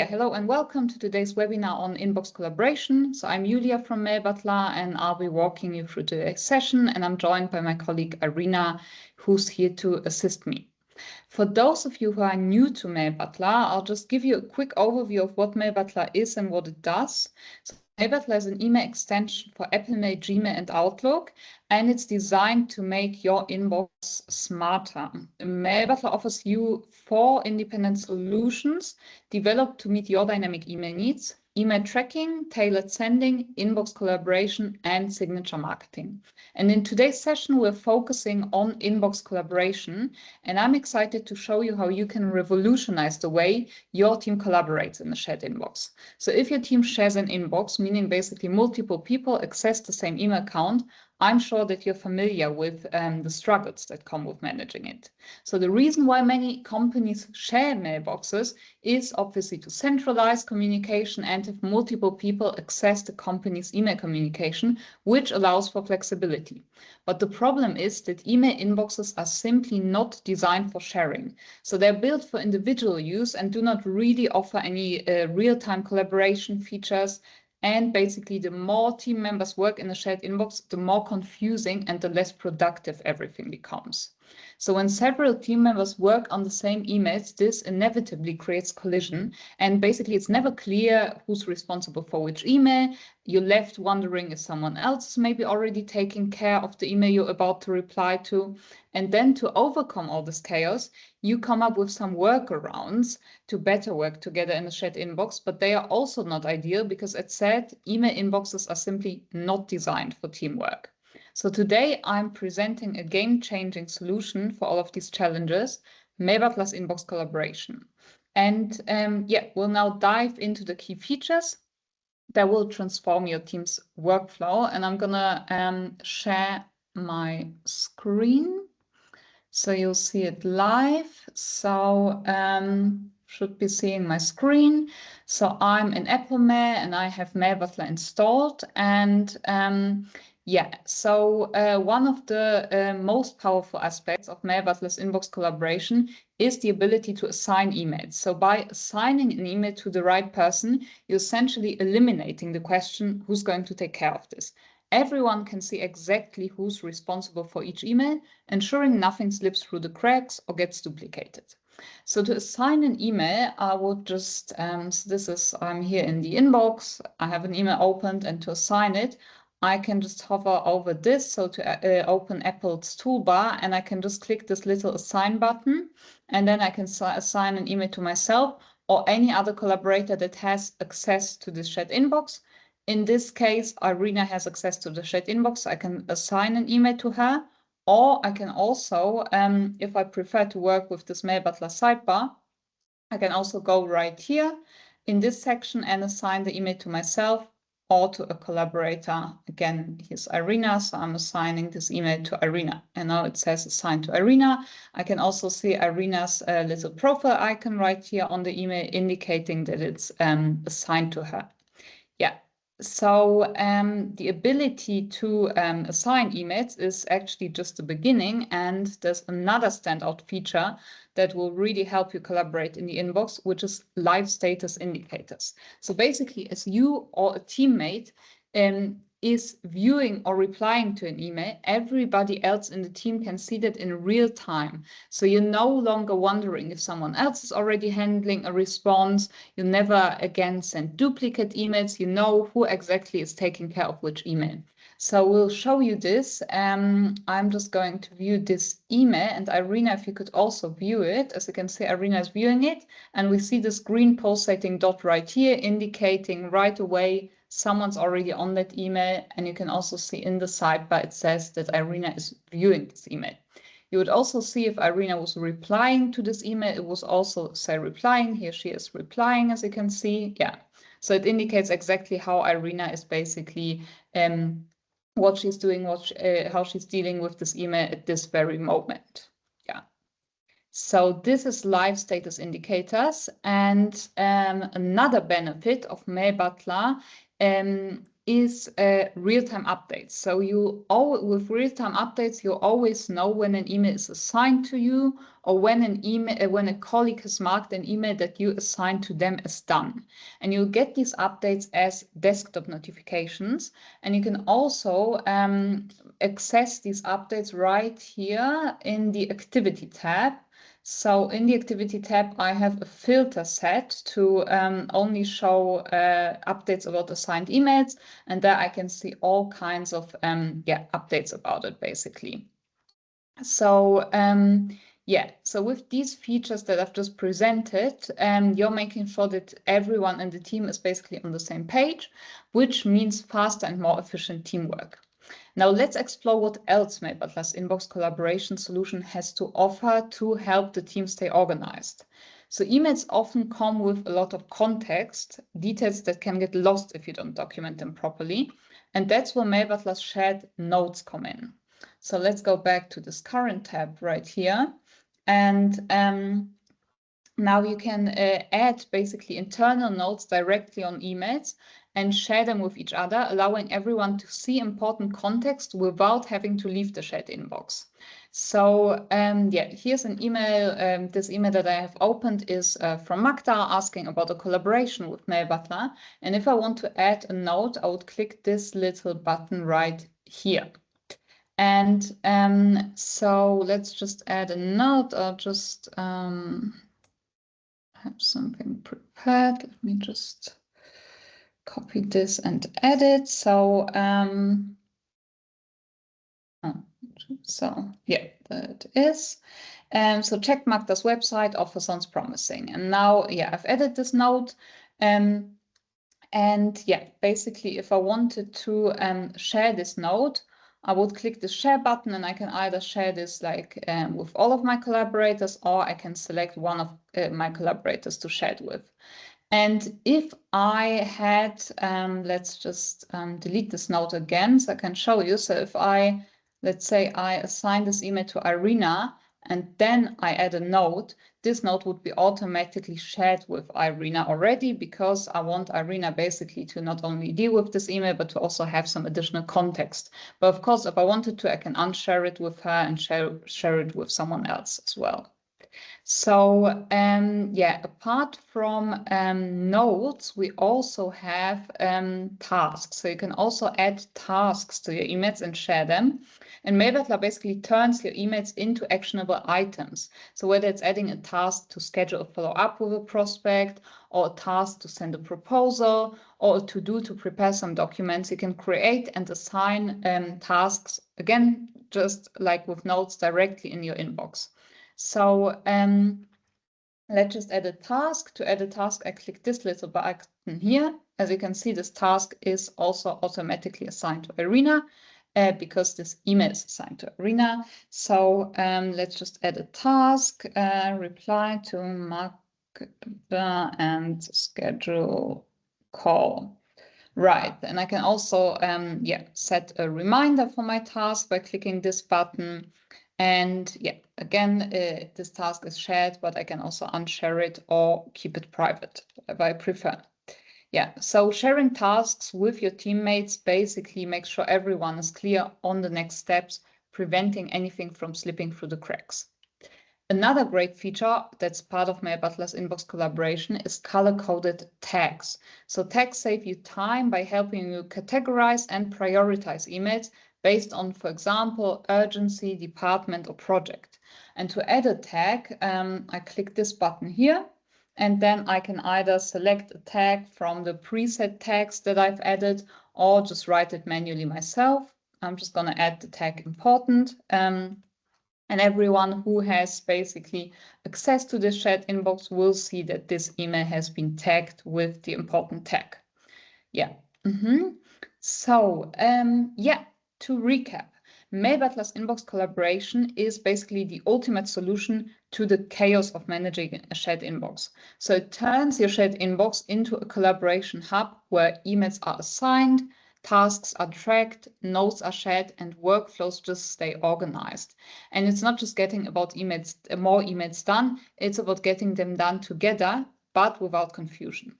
Hello and welcome to today's webinar on inbox collaboration. So I'm Julia from Mailbutler and I'll be walking you through today's session, and I'm joined by my colleague Irina, who's here to assist me. For those of you who are new to Mailbutler, I'll just give you a quick overview of what Mailbutler is and what it does. So Mailbutler is an email extension for Apple Mail, Gmail, and Outlook, and it's designed to make your inbox smarter. Mailbutler offers you 4 independent solutions developed to meet your dynamic email needs: email tracking, tailored sending, inbox collaboration, and signature marketing. And in today's session, we're focusing on inbox collaboration, and I'm excited to show you how you can revolutionize the way your team collaborates in a shared inbox. So if your team shares an inbox, meaning basically multiple people access the same email account, I'm sure that you're familiar with the struggles that come with managing it. So the reason why many companies share mailboxes is obviously to centralize communication and have multiple people access the company's email communication, which allows for flexibility. But the problem is that email inboxes are simply not designed for sharing. So they're built for individual use and do not really offer any real-time collaboration features. And basically, the more team members work in a shared inbox, the more confusing and the less productive everything becomes. So when several team members work on the same emails, this inevitably creates collision. And basically, it's never clear who's responsible for which email. You're left wondering if someone else is maybe already taking care of the email you're about to reply to. And then to overcome all this chaos, you come up with some workarounds to better work together in a shared inbox, but they are also not ideal because, as said, email inboxes are simply not designed for teamwork. So today I'm presenting a game-changing solution for all of these challenges: Mailbutler's inbox collaboration. And we'll now dive into the key features that will transform your team's workflow. And I'm gonna share my screen so you'll see it live. So should be seeing my screen. So I'm in Apple Mail and I have Mailbutler installed. And so one of the most powerful aspects of Mailbutler's inbox collaboration is the ability to assign emails. So by assigning an email to the right person, you're essentially eliminating the question, who's going to take care of this? Everyone can see exactly who's responsible for each email, ensuring nothing slips through the cracks or gets duplicated. So to assign an email, I would just, I'm here in the inbox, I have an email opened, and to assign it, I can just hover over this, so to open Apple's toolbar, and I can just click this little assign button, and then I can assign an email to myself or any other collaborator that has access to this shared inbox. In this case, Irina has access to the shared inbox, so I can assign an email to her, or I can also, if I prefer to work with this Mailbutler sidebar, I can also go right here in this section and assign the email to myself or to a collaborator. Again, here's Irina, so I'm assigning this email to Irina. And now it says assigned to Irina. I can also see Irina's little profile icon right here on the email, indicating that it's assigned to her. So the ability to assign emails is actually just the beginning, and there's another standout feature that will really help you collaborate in the inbox, which is live status indicators. So basically, as you or a teammate is viewing or replying to an email, everybody else in the team can see that in real time. So you're no longer wondering if someone else is already handling a response. You never again send duplicate emails. You know who exactly is taking care of which email. So we'll show you this. I'm just going to view this email, and Irina, if you could also view it. As you can see, Irina is viewing it, and we see this green pulsating dot right here, indicating right away someone's already on that email. And you can also see in the sidebar, it says that Irina is viewing this email. You would also see if Irina was replying to this email, it was also say replying. Here she is replying, as you can see. So it indicates exactly how Irina is basically what she's doing, how she's dealing with this email at this very moment. So this is live status indicators. And another benefit of Mailbutler is real-time updates. So with real-time updates, you always know when an email is assigned to you, or when when a colleague has marked an email that you assigned to them as done. And you'll get these updates as desktop notifications. And you can also access these updates right here in the activity tab. So in the activity tab, I have a filter set to only show updates about assigned emails, and there I can see all kinds of updates about it, basically. So so with these features that I've just presented, you're making sure that everyone in the team is basically on the same page, which means faster and more efficient teamwork. Now let's explore what else Mailbutler's inbox collaboration solution has to offer to help the team stay organized. So emails often come with a lot of context, details that can get lost if you don't document them properly. And that's where Mailbutler's shared notes come in. So let's go back to this current tab right here. And now you can add basically internal notes directly on emails and share them with each other, allowing everyone to see important context without having to leave the shared inbox. So here's an email. This email that I have opened is from Magda asking about a collaboration with Mailbutler. And if I want to add a note, I would click this little button right here. And so let's just add a note. I'll just have something prepared. Let me just copy this and add it. So that is. So check Magda's website, offer sounds promising. And now, I've added this note. Basically, if I wanted to share this note, I would click the share button, and I can either share this with all of my collaborators, or I can select one of my collaborators to share it with. And if I had, let's just delete this note again so I can show you. So if let's say I assign this email to Irina and then I add a note, this note would be automatically shared with Irina already, because I want Irina basically to not only deal with this email, but to also have some additional context. But of course, if I wanted to, I can unshare it with her and share it with someone else as well. So apart from notes, we also have tasks. So you can also add tasks to your emails and share them. And Mailbutler basically turns your emails into actionable items. So whether it's adding a task to schedule a follow-up with a prospect, or a task to send a proposal, or a to-do to prepare some documents, you can create and assign tasks, again, just like with notes, directly in your inbox. So let's just add a task. To add a task, I click this little button here. As you can see, this task is also automatically assigned to Irina because this email is assigned to Irina. So let's just add a task, reply to Magda and schedule call. Right, and I can also set a reminder for my task by clicking this button. And again, this task is shared, but I can also unshare it or keep it private, whatever I prefer. So sharing tasks with your teammates basically makes sure everyone is clear on the next steps, preventing anything from slipping through the cracks. Another great feature that's part of Mailbutler's inbox collaboration is color-coded tags. So tags save you time by helping you categorize and prioritize emails based on, for example, urgency, department, or project. And to add a tag, I click this button here, and then I can either select a tag from the preset tags that I've added, or just write it manually myself. I'm just going to add the tag important. And everyone who has basically access to this shared inbox will see that this email has been tagged with the important tag. So, to recap, Mailbutler's inbox collaboration is basically the ultimate solution to the chaos of managing a shared inbox. So it turns your shared inbox into a collaboration hub where emails are assigned, tasks are tracked, notes are shared, and workflows just stay organized. And it's not just getting about more emails done, it's about getting them done together, but without confusion.